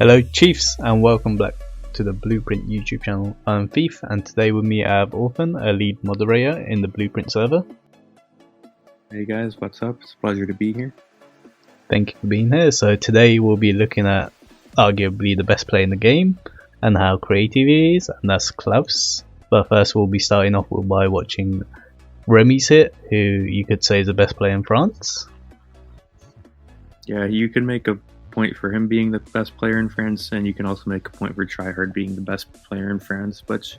Hello Chiefs and welcome back to the Blueprint YouTube channel. I'm Feef and today with me I have Orphan, a lead moderator in the Blueprint server. Hey guys, what's up? It's a pleasure to be here. Thank you for being here. So today we'll be looking at arguably the best player in the game and how creative he is, and that's Klaus. But first we'll be starting off by watching Remy's hit, who you could say is the best player in France. Yeah, you can make a point for him being the best player in France, and you can also make a point for Tryhard being the best player in France, which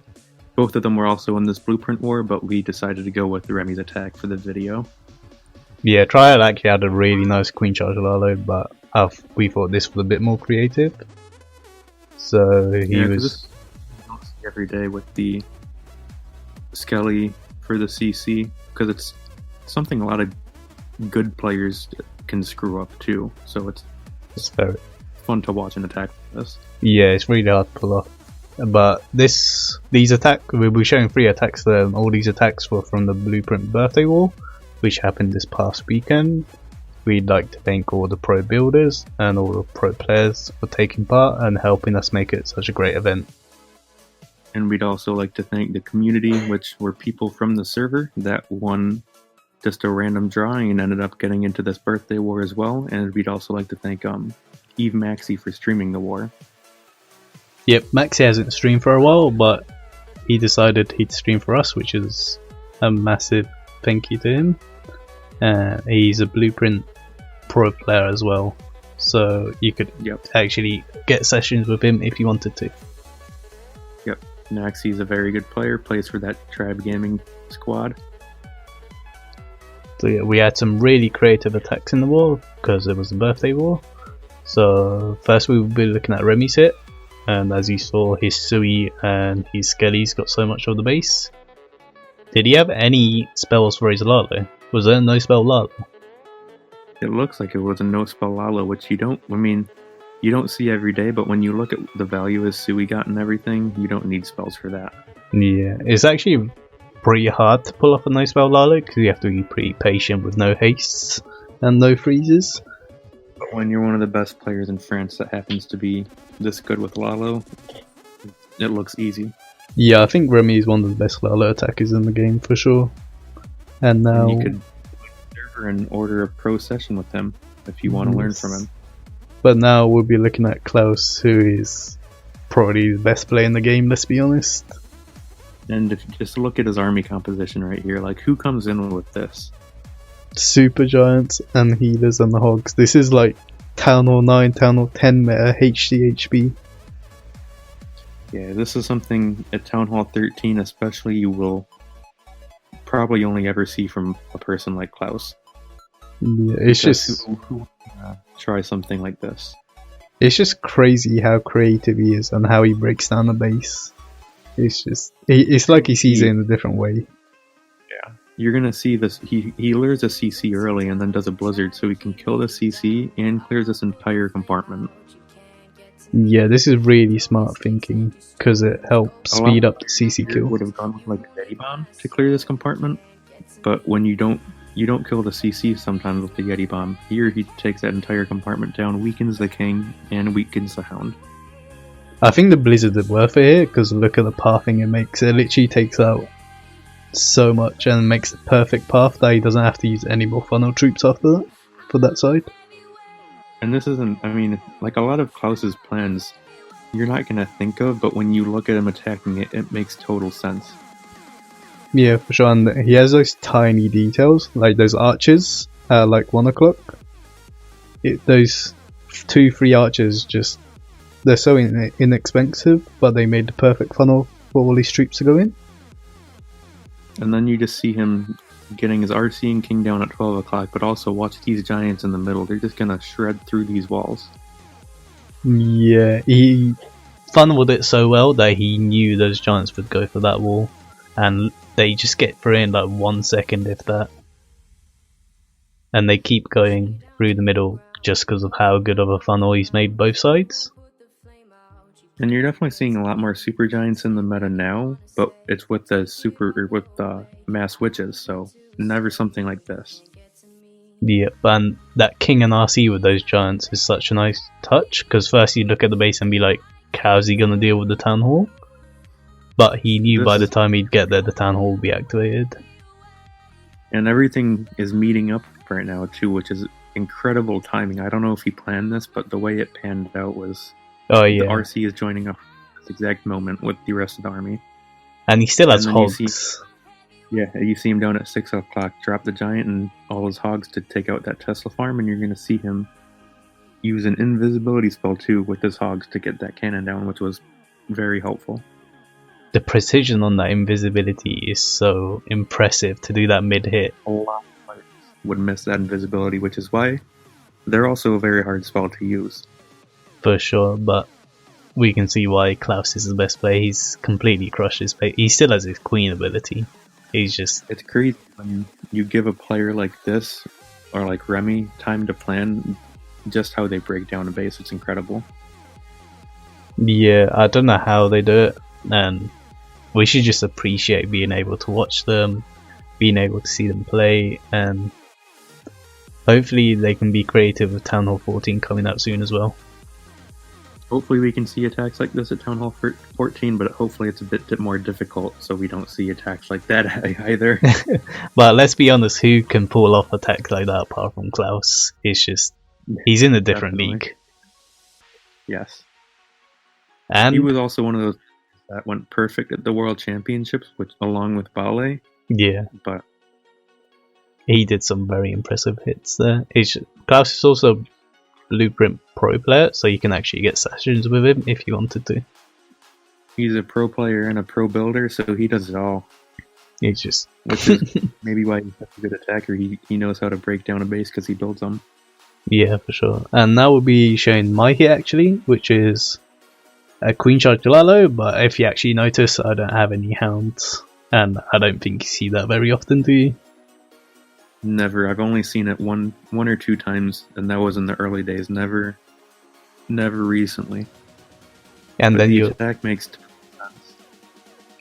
both of them were also in this Blueprint war, but we decided to go with Remy's attack for the video. Yeah, Tryhard actually had a really nice Queen Charge Lalo, but we thought this was a bit more creative. So he was... You don't see every day with the Skelly for the CC, because it's something a lot of good players can screw up too, so it's very fun to watch an attack like this. Yeah, it's really hard to pull off. But these attacks, we'll be showing 3 attacks there, and all these attacks were from the Blueprint birthday war, which happened this past weekend. We'd like to thank all the pro builders and all the pro players for taking part and helping us make it such a great event. And we'd also like to thank the community, which were people from the server that won just a random drawing and ended up getting into this birthday war as well. And we'd also like to thank Eve Maxi for streaming the war. Yep, Maxi hasn't streamed for a while, but he decided he'd stream for us, which is a massive thank you to him. He's a Blueprint pro player as well, so you could actually get sessions with him if you wanted to. Yep, Maxi's a very good player, plays for that Tribe Gaming squad. So yeah, we had some really creative attacks in the war because it was a birthday war. So first we will be looking at Remy's hit, and as you saw, his Sui and his Skelly's got so much of the base. Did he have any spells for his Lalo? Was there no spell Lalo? It looks like it was a no spell Lalo, which you don't see every day, but when you look at the value his Sui got and everything, you don't need spells for that. Yeah, it's actually pretty hard to pull off a no spell Lalo because you have to be pretty patient with no hastes and no freezes. But when you're one of the best players in France that happens to be this good with Lalo, it looks easy. Yeah, I think Remy is one of the best Lalo attackers in the game for sure. And now you could server and order a pro session with him if you want to learn from him. But now we'll be looking at Klaus, who is probably the best player in the game, let's be honest. And if you just look at his army composition right here, like who comes in with this? Super Giants and Healers and the Hogs. This is like Town Hall 9, Town Hall 10 meta, HCHB. Yeah, this is something at Town Hall 13 especially you will probably only ever see from a person like Klaus. Yeah, it's just... Who try something like this? It's just crazy how creative he is and how he breaks down the base. It's just... It's like he sees it in a different way. Yeah. You're gonna see this, he lures a CC early and then does a Blizzard so he can kill the CC and clears this entire compartment. Yeah, this is really smart thinking because it helps speed up the CC kill. Would have gone with like a Yeti Bomb to clear this compartment, but when you don't kill the CC sometimes with the Yeti Bomb. Here he takes that entire compartment down, weakens the King, and weakens the Hound. I think the Blizzard is worth it here because look at the pathing it makes. It literally takes out so much and makes the perfect path that he doesn't have to use any more funnel troops after that for that side. And this isn't, I mean, like a lot of Klaus's plans you're not going to think of, but when you look at him attacking it, it makes total sense. Yeah, for sure, and he has those tiny details, like those archers at like 1 o'clock. Those 2-3 archers just, they're so inexpensive, but they made the perfect funnel for all these troops to go in. And then you just see him getting his RC and King down at 12 o'clock, but also watch these giants in the middle. They're just gonna shred through these walls. Yeah, he funneled it so well that he knew those giants would go for that wall, and they just get through in like 1 second if that. And they keep going through the middle just because of how good of a funnel he's made both sides. And you're definitely seeing a lot more super giants in the meta now, but it's with the mass witches, so never something like this. Yeah, and that king and RC with those giants is such a nice touch, because first you look at the base and be like, how's he going to deal with the town hall? But he knew by the time he'd get there, the town hall would be activated. And everything is meeting up right now too, which is incredible timing. I don't know if he planned this, but the way it panned out was the RC is joining up at this exact moment with the rest of the army. And he still has hogs. You see him down at 6 o'clock, drop the giant and all his hogs to take out that Tesla farm, and you're going to see him use an invisibility spell too with his hogs to get that cannon down, which was very helpful. The precision on that invisibility is so impressive to do that mid-hit. A lot of players would miss that invisibility, which is why they're also a very hard spell to use. For sure, but we can see why Klaus is the best player. He's completely crushed his play. He still has his queen ability. It's crazy when you give a player like this, or like Remy, time to plan just how they break down a base. It's incredible. Yeah, I don't know how they do it, and we should just appreciate being able to watch them, being able to see them play, and hopefully they can be creative with Town Hall 14 coming out soon as well. Hopefully we can see attacks like this at Town Hall 14, but hopefully it's a bit more difficult so we don't see attacks like that either. But let's be honest, who can pull off attacks like that apart from Klaus? He's in a different league. Yes. And he was also one of those that went perfect at the World Championships, which along with Ballet. Yeah. But he did some very impressive hits there. Klaus is also Blueprint Pro player, so you can actually get sessions with him if you wanted to. He's a pro player and a pro builder, so he does it all. Which is maybe why he's such a good attacker. He knows how to break down a base because he builds them. Yeah, for sure. And now we'll be showing my hit actually, which is a Queen Charge Lalo, but if you actually notice, I don't have any hounds, and I don't think you see that very often, do you? Never. I've only seen it one or two times, and that was in the early days. Never recently. And but then the attack makes sense.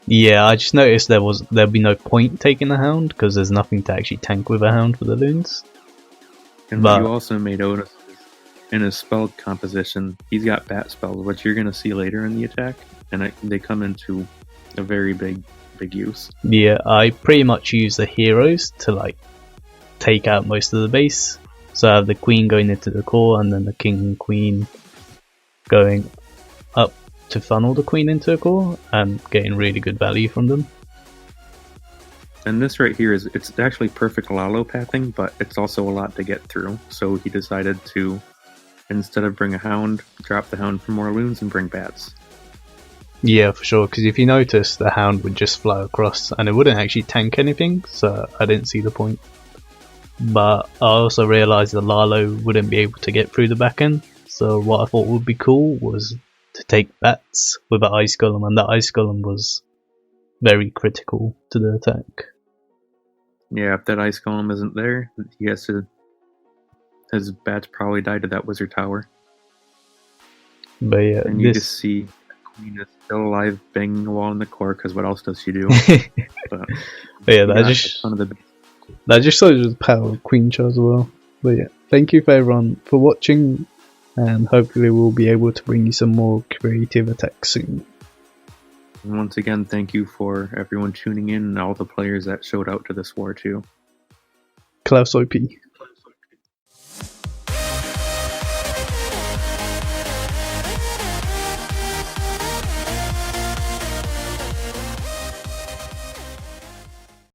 Yeah, I just noticed there'd be no point taking a hound because there's nothing to actually tank with a hound for the loons. And what you also may notice is in his spell composition, he's got bat spells, which you're going to see later in the attack, and they come into a very big use. Yeah, I pretty much use the heroes to take out most of the base. So I have the queen going into the core, and then the king and queen going up to funnel the queen into the core, and getting really good value from them. And this right here it's actually perfect Lalo pathing, but it's also a lot to get through. So he decided to, instead of bring a hound, drop the hound for more loons and bring bats. Yeah, for sure, because if you notice, the hound would just fly across, and it wouldn't actually tank anything, so I didn't see the point. But I also realised that Lalo wouldn't be able to get through the back end, so what I thought would be cool was to take bats with an ice golem, and that ice golem was very critical to the attack. Yeah, if that ice golem isn't there, his bats probably died to that wizard tower. But yeah, and you just see the queen is still alive, banging the wall in the core, because what else does she do? But yeah, that just shows the power of Queen Charge as well. But yeah, thank you for everyone for watching, and hopefully we'll be able to bring you some more creative attacks soon. And once again, thank you for everyone tuning in and all the players that showed out to this war too. Klaus OP.